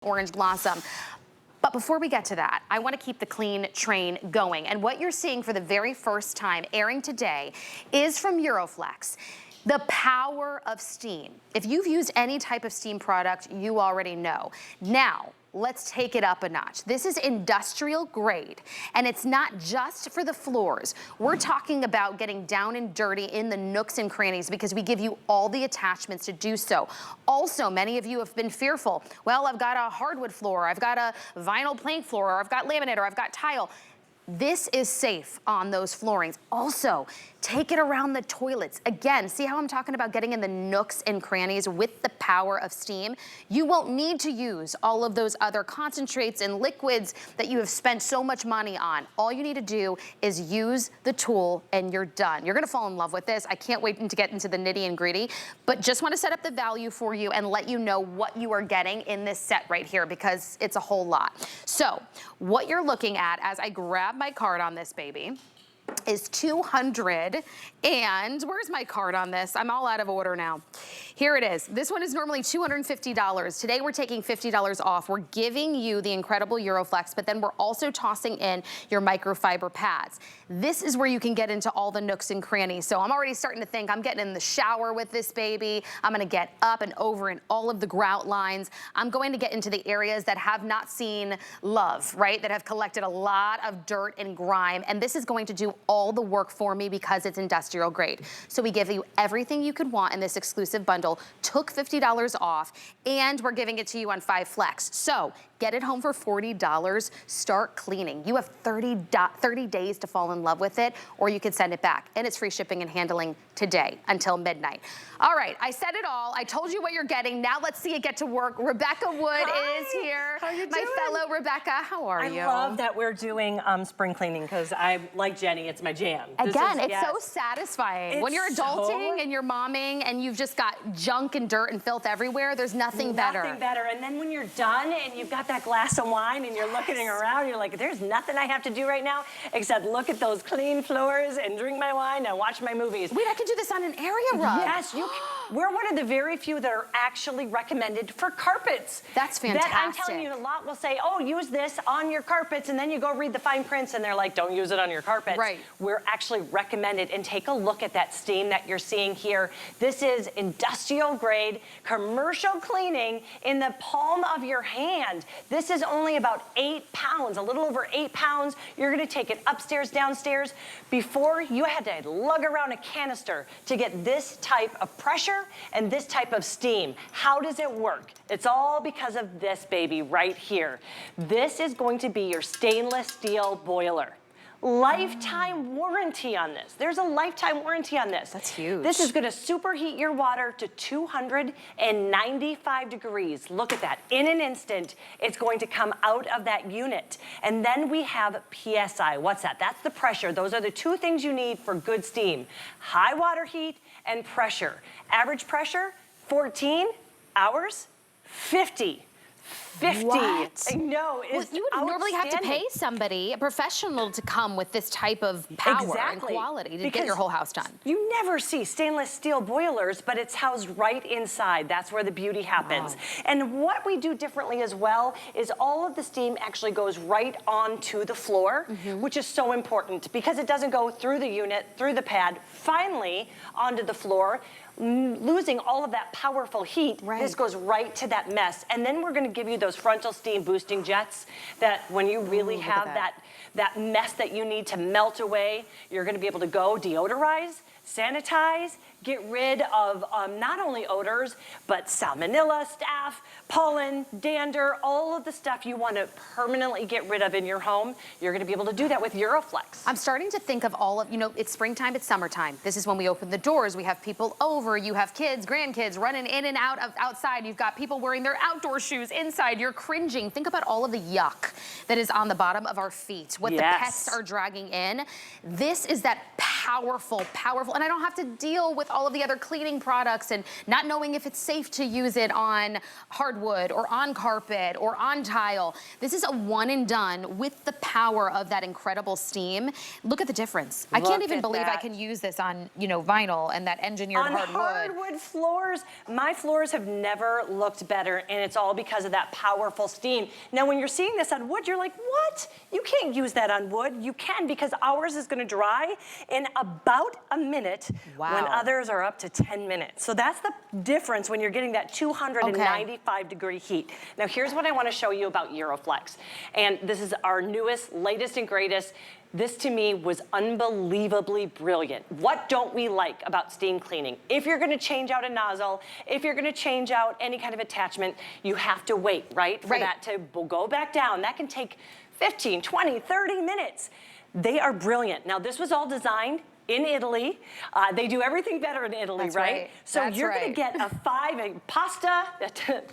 orange blossom. But before we get to that, I want to keep the clean train going. And what you're seeing for the very first time airing today is from Euroflex. The power of steam. If you've used any type of steam product, you already know. Now, let's take it up a notch. This is industrial grade, and it's not just for the floors. We're talking about getting down and dirty in the nooks and crannies because we give you all the attachments to do so. Also, many of you have been fearful. Well, I've got a hardwood floor, I've got a vinyl plank floor, or I've got laminate, or I've got tile. This is safe on those floorings. Also, take it around the toilets. Again, see how I'm talking about getting in the nooks and crannies with the power of steam? You won't need to use all of those other concentrates and liquids that you have spent so much money on. All you need to do is use the tool and you're done. You're gonna fall in love with this. I can't wait to get into the nitty and gritty, but just wanna set up the value for you and let you know what you are getting in this set right here because it's a whole lot. So, what you're looking at as I grab my card on this baby is 200, and where's my card on this? I'm all out of order now. Here it is. This one is normally $250. Today we're taking $50 off. We're giving you the incredible Euroflex, but then we're also tossing in your microfiber pads. This is where you can get into all the nooks and crannies. So I'm already starting to think I'm getting in the shower with this baby. I'm gonna get up and over in all of the grout lines. I'm going to get into the areas that have not seen love, right? That have collected a lot of dirt and grime, and this is going to do all the work for me because it's industrial grade. So we give you everything you could want in this exclusive bundle, took $50 off, and we're giving it to you on 5 Flex. So get it home for $40, start cleaning. You have 30 days to fall in love with it, or you can send it back. And it's free shipping and handling today until midnight. All right, I said it all. I told you what you're getting. Now let's see it get to work. Rebecca Wood is here. How you My doing? fellow Rebecca, how are you? I love that we're doing spring cleaning because I, like Jenny, it's my jam. Again, it's so satisfying. When you're adulting and you're momming and you've just got junk and dirt and filth everywhere, there's nothing better. Nothing better. And then when you're done and you've got that glass of wine and you're looking around, you're like, there's nothing I have to do right now except look at those clean floors and drink my wine and watch my movies. Wait, I can do this on an area rug. Yes, we're one of the very few that are actually recommended for carpets. That's fantastic. That I'm telling you, a lot will say, oh, use this on your carpets, and then you go read the fine prints and they're like, don't use it on your carpets. Right. We're actually recommended, and take a look at that steam that you're seeing here. This is industrial grade, commercial cleaning in the palm of your hand. This is only about 8 pounds, a little over 8 pounds. You're gonna take it upstairs, downstairs. Before, you had to lug around a canister to get this type of pressure and this type of steam. How does it work? It's all because of this baby right here. This is going to be your stainless steel boiler. Lifetime warranty on this. There's a lifetime warranty on this. That's huge. This is gonna superheat your water to 295 degrees. Look at that. In an instant, it's going to come out of that unit. And then we have PSI. What's that? That's the pressure. Those are the two things you need for good steam. High water heat and pressure. Average pressure, 14 hours, 50. 50. What? I know. Well, you would normally have to pay somebody, a professional, to come with this type of power and quality to get your whole house done. You never see stainless steel boilers, but it's housed right inside. That's where the beauty happens. Wow. And what we do differently as well is all of the steam actually goes right onto the floor, which is so important because it doesn't go through the unit, through the pad, finally onto the floor, losing all of that powerful heat. Right. This goes right to that mess. And then we're gonna give you those frontal steam boosting jets that when you really have that mess that you need to melt away, you're gonna be able to go deodorize, sanitize, get rid of not only odors, but salmonella, staph, pollen, dander, all of the stuff you want to permanently get rid of in your home. You're going to be able to do that with Euroflex. I'm starting to think of all of, you know, it's springtime, it's summertime. This is when we open the doors. We have people over. You have kids, grandkids running in and out of outside. You've got people wearing their outdoor shoes inside. You're cringing. Think about all of the yuck that is on the bottom of our feet, what the pets are dragging in. This is that powerful, powerful, and I don't have to deal with all of the other cleaning products and not knowing if it's safe to use it on hardwood or on carpet or on tile. This is a one and done with the power of that incredible steam. Look at the difference. I can't even believe I can use this on, you know, vinyl and that engineered hardwood. On hardwood floors, my floors have never looked better, and it's all because of that powerful steam. Now, when you're seeing this on wood, you're like, what? You can't use that on wood. You can, because ours is gonna dry in about a minute when others are up to 10 minutes. So that's the difference when you're getting that 295 degree heat. Now, here's what I wanna show you about Euroflex. And this is our newest, latest and greatest. This to me was unbelievably brilliant. What don't we like about steam cleaning? If you're gonna change out a nozzle, if you're gonna change out any kind of attachment, you have to wait, right? For that to go back down. That can take 15, 20, 30 minutes. They are brilliant. Now, this was all designed in Italy. They do everything better in Italy, right? So you're gonna get a pasta,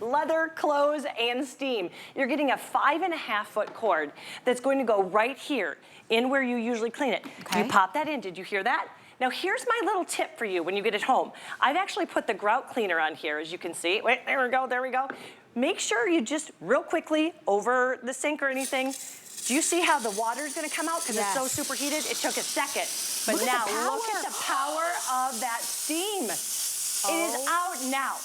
leather, clothes, and steam. You're getting a 5.5-foot cord that's going to go right here in where you usually clean it. You pop that in, did you hear that? Now here's my little tip for you when you get it home. I've actually put the grout cleaner on here, as you can see. Wait, there we go, there we go. Make sure you just real quickly over the sink or anything. Do you see how the water's gonna come out? Because it's so superheated, it took a second. But now look at the power of that steam. It is out now.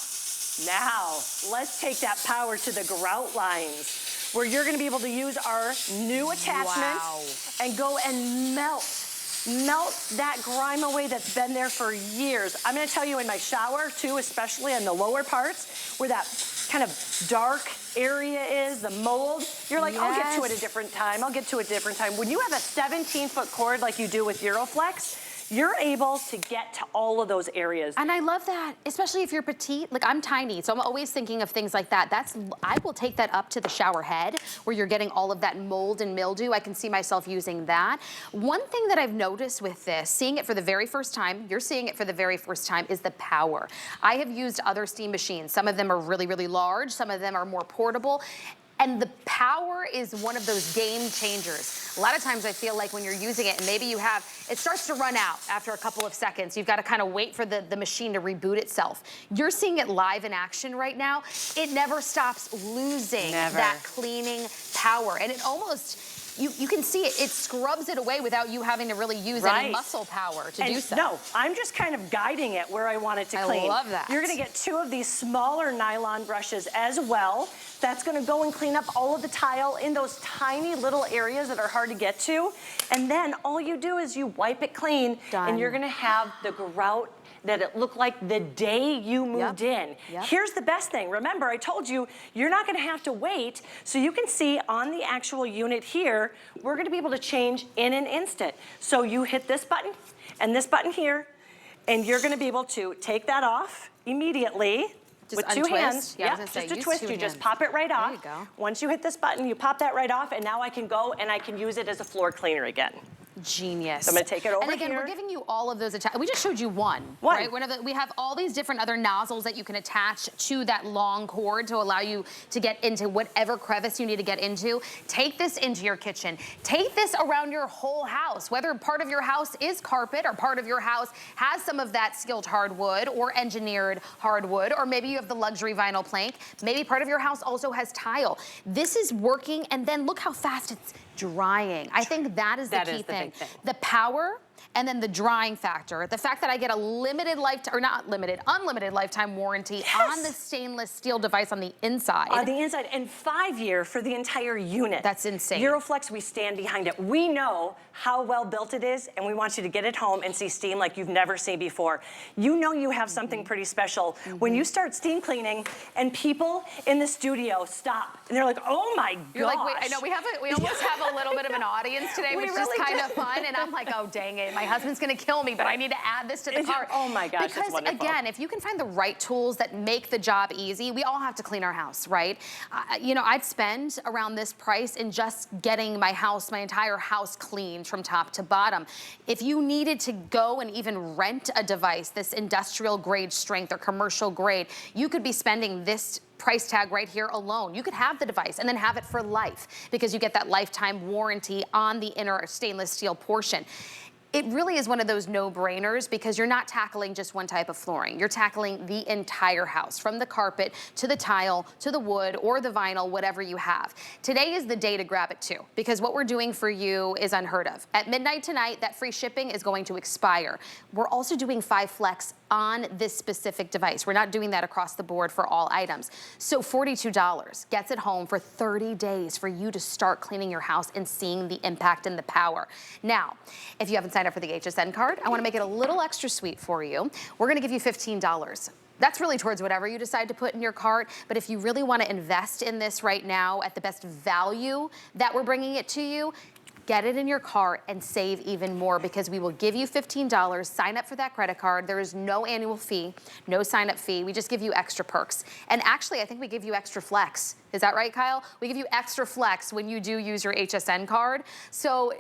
Now, let's take that power to the grout lines, where you're gonna be able to use our new attachment and go and melt that grime away that's been there for years. I'm gonna tell you, in my shower too, especially in the lower parts, where that kind of dark area is, the mold, you're like, I'll get to it a different time, I'll get to it a different time. When you have a 17-foot cord like you do with Euroflex, you're able to get to all of those areas. And I love that, especially if you're petite. Like, I'm tiny, so I'm always thinking of things like that. I will take that up to the shower head where you're getting all of that mold and mildew. I can see myself using that. One thing that I've noticed with this, seeing it for the very first time, you're seeing it for the very first time, is the power. I have used other steam machines. Some of them are really, really large. Some of them are more portable. And the power is one of those game changers. A lot of times I feel like when you're using it and maybe it starts to run out after a couple of seconds. You've got to kind of wait for the machine to reboot itself. You're seeing it live in action right now. It never stops losing that cleaning power. And it almost, you can see it scrubs it away without you having to really use any muscle power to do so. No, I'm just kind of guiding it where I want it to clean. I love that. You're gonna get 2 of these smaller nylon brushes as well. That's gonna go and clean up all of the tile in those tiny little areas that are hard to get to. And then all you do is you wipe it clean, and you're gonna have the grout that it looked like the day you moved in. Here's the best thing. Remember, I told you, you're not gonna have to wait. So you can see on the actual unit here, we're gonna be able to change in an instant. So you hit this button and this button here, and you're gonna be able to take that off immediately. With 2 hands, just a twist, you just pop it right off. There you go. Once you hit this button, you pop that right off, and now I can go and I can use it as a floor cleaner again. Genius. So I'm gonna take it over And again, here. we're giving you all of those we just showed you one. Right? We have all these different other nozzles that you can attach to that long cord to allow you to get into whatever crevice you need to get into. Take this into your kitchen. Take this around your whole house, whether part of your house is carpet or part of your house has some of that skilled hardwood or engineered hardwood, or maybe you have the luxury vinyl plank. Maybe part of your house also has tile. This is working, and then look how fast it's drying. I think that is the key thing. The power, and then the drying factor. The fact that I get a limited lifetime, or not limited, unlimited lifetime warranty on the stainless steel device on the inside. On the inside, and 5-year for the entire unit. That's insane. Euroflex, we stand behind it. We know how well built it is, and we want you to get it home and see steam like you've never seen before. You know you have something pretty special when you start steam cleaning, and people in the studio stop, and they're like, oh my gosh. You're like, wait, I know, we almost have a little bit of an audience today, which is kind of fun, and I'm like, oh, dang it. My husband's gonna kill me, but I need to add this to the cart. Oh my gosh, because it's wonderful. Again, if you can find the right tools that make the job easy, we all have to clean our house, right? You know, I'd spend around this price in just getting my entire house cleaned from top to bottom. If you needed to go and even rent a device, this industrial grade strength or commercial grade, you could be spending this price tag right here alone. You could have the device and then have it for life because you get that lifetime warranty on the inner stainless steel portion. it really is one of those no-brainers because you're not tackling just one type of flooring. You're tackling the entire house, from the carpet to the tile to the wood or the vinyl, whatever you have. Today is the day to grab it too, because what we're doing for you is unheard of. At midnight tonight, that free shipping is going to expire. We're also doing 5 flex on this specific device. We're not doing that across the board for all items. So $42 gets it home for 30 days for you to start cleaning your house and seeing the impact and the power. Now, if you haven't signed up for the HSN card, I wanna make it a little extra sweet for you. We're gonna give you $15. That's really towards whatever you decide to put in your cart, but if you really wanna invest in this right now at the best value that we're bringing it to you, get it in your cart and save even more, because we will give you $15, sign up for that credit card. There is no annual fee, no sign up fee. We just give you extra perks. And actually, I think we give you extra flex. Is that right, Kyle? We give you extra flex when you do use your HSN card. So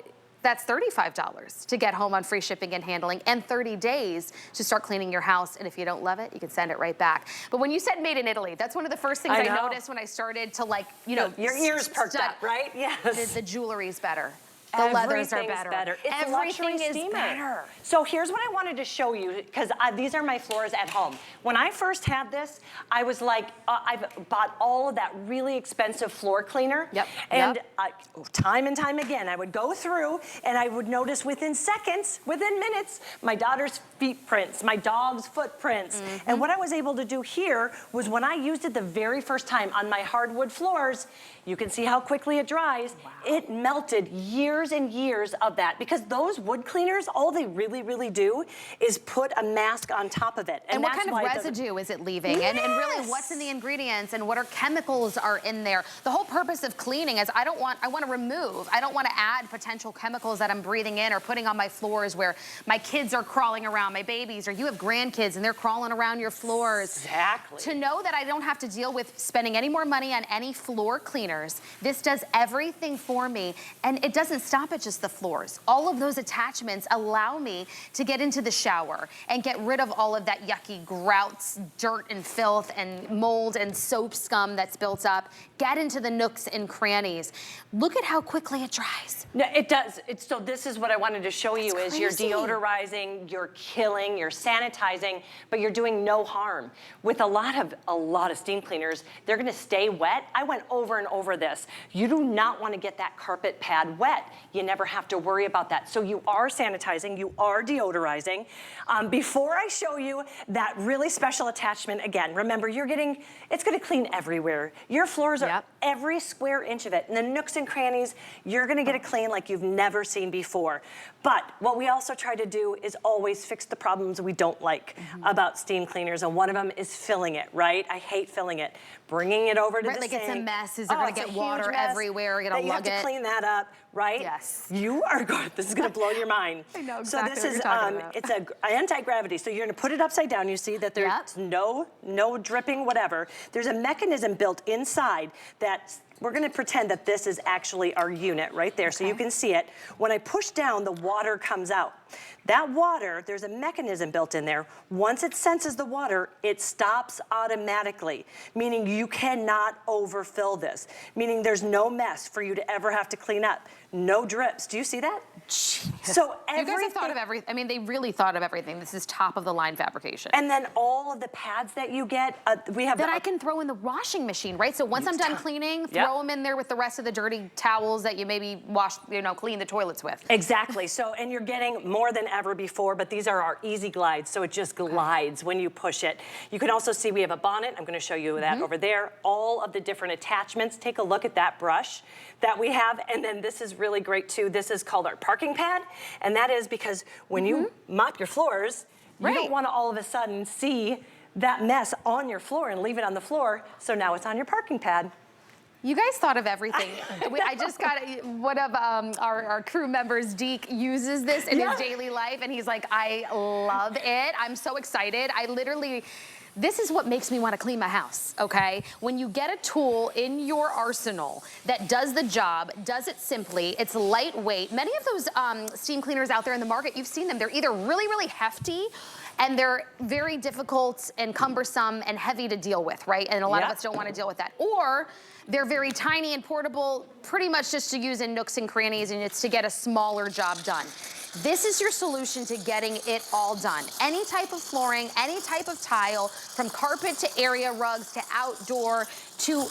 that's $35 to get home on free shipping and handling, and 30 days to start cleaning your house. And if you don't love it, you can send it right back. But when you said made in Italy, that's one of the first things I noticed when I started to, like, you know, your ears perked up, right? Yes. The jewelry's better. The leathers are better. It's Everything is steamer. better. So here's what I wanted to show you, because these are my floors at home. When I first had this, I was like, I've bought all of that really expensive floor cleaner. Yep. And time and time again, I would go through and I would notice within seconds, within minutes, my daughter's feet prints, my dog's footprints. And what I was able to do here was, when I used it the very first time on my hardwood floors, you can see how quickly it dries. Wow. It melted years and years of that, because those wood cleaners, all they really do is put a mask on top of it. And what kind of residue is it leaving? Yes. And really, what's in the ingredients and what are chemicals are in there? The whole purpose of cleaning is I want to remove. I don't want to add potential chemicals that I'm breathing in or putting on my floors where my kids are crawling around, my babies, or you have grandkids and they're crawling around your floors. Exactly. To know that I don't have to deal with spending any more money on any floor cleaner. This does everything for me, and it doesn't stop at just the floors. All of those attachments allow me to get into the shower and get rid of all of that yucky grouts, dirt and filth and mold and soap scum that's built up. Get into the nooks and crannies. Look at how quickly it dries. No, it does. So this is what I wanted to show you, is you're crazy. deodorizing, you're killing, you're sanitizing, but you're doing no harm. With a lot of steam cleaners, they're gonna stay wet. I went over and over this. You do not want to get that carpet pad wet. You never have to worry about that. So you are sanitizing, you are deodorizing. Before I show you that really special attachment, again, remember, it's gonna clean everywhere. Your floors are every square inch of it. And the nooks and crannies, you're gonna get it clean like you've never seen before. But what we also try to do is always fix the problems we don't like about steam cleaners. And one of them is filling it, right? I hate filling it. Bringing it over to the like sink. it's a mess. Is there gonna get water everywhere? You're gonna lug it. You have to clean that up, right? Yes. You are good. This is gonna blow your mind. I know exactly so this is it's a anti-gravity. So you're gonna put it upside down. You see that there's no dripping, whatever. There's a mechanism built inside that we're gonna pretend that this is actually our unit right there, so you can see it. When I push down, the water comes out. That water, there's a mechanism built in there. Once it senses the water, it stops automatically, meaning you cannot overfill this, meaning there's no mess for you to ever have to clean up. No drips. Do you see that? So you guys have thought of everything. I mean, they really thought of everything. This is top of the line fabrication. And then all of the pads that you get, we have that I can throw in the washing machine, right? So once I'm done cleaning, throw them in there with the rest of the dirty towels that you maybe clean the toilets with. Exactly. So, and you're getting more than ever before, but these are our easy glides, so it just glides when you push it. You can also see we have a bonnet. I'm going to show you that over there. All of the different attachments. Take a look at that brush that we have, and then this is really great too. This is called our parking pad, and that is because when you mop your floors, you don't want to all of a sudden see that mess on your floor and leave it on the floor, so now it's on your parking pad. You guys thought of everything. I just got one of our crew members, Deke, uses this in his daily life, and he's like, I love it. I'm so excited. This is what makes me want to clean my house, okay? When you get a tool in your arsenal that does the job, does it simply, it's lightweight. Many of those steam cleaners out there in the market, you've seen them, they're either really hefty, and they're very difficult and cumbersome and heavy to deal with, right? And a lot of us don't want to deal with that. Or they're very tiny and portable, pretty much just to use in nooks and crannies, and it's to get a smaller job done. This is your solution to getting it all done. Any type of flooring, any type of tile, from carpet to area rugs to outdoor to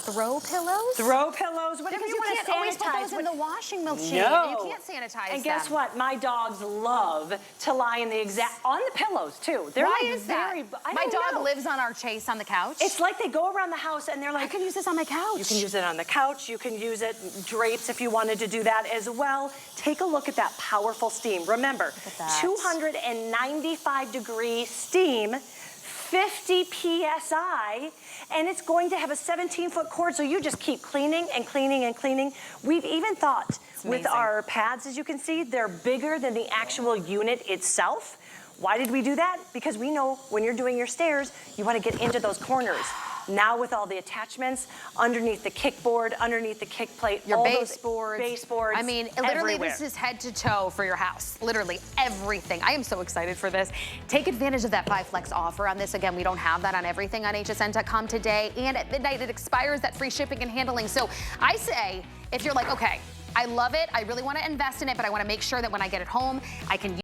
throw pillows? Throw pillows, whatever Because you want to sanitize. always put those in the washing machine. No. You can't sanitize And guess them. what? My dogs love to lie in the on the pillows too. They're Why like is that? My dog lives on our Chase on the couch. It's like they go around the house and they're like, I can use this on my couch. you can use it on the couch, you can use it drapes if you wanted to do that as well. Take a look at that powerful steam. Remember, 295-degree steam, 50 PSI, and it's going to have a 17-foot cord, so you just keep cleaning and cleaning and cleaning. We've even thought with our pads, as you can see, they're bigger than the actual unit itself. Why did we do that? Because we know when you're doing your stairs, you want to get into those corners. Now with all the attachments, underneath the kickboard, underneath the kick plate, your all baseboards. Baseboards. I mean, literally everywhere. this is head to toe for your house. Literally everything. I am so excited for this. Take advantage of that 5 Flex offer on this. Again, we don't have that on everything on hsn.com today. And at midnight, it expires, that free shipping and handling. So I say, if you're like, okay, I love it, I really want to invest in it, but I want to make sure that when I get it home, I can use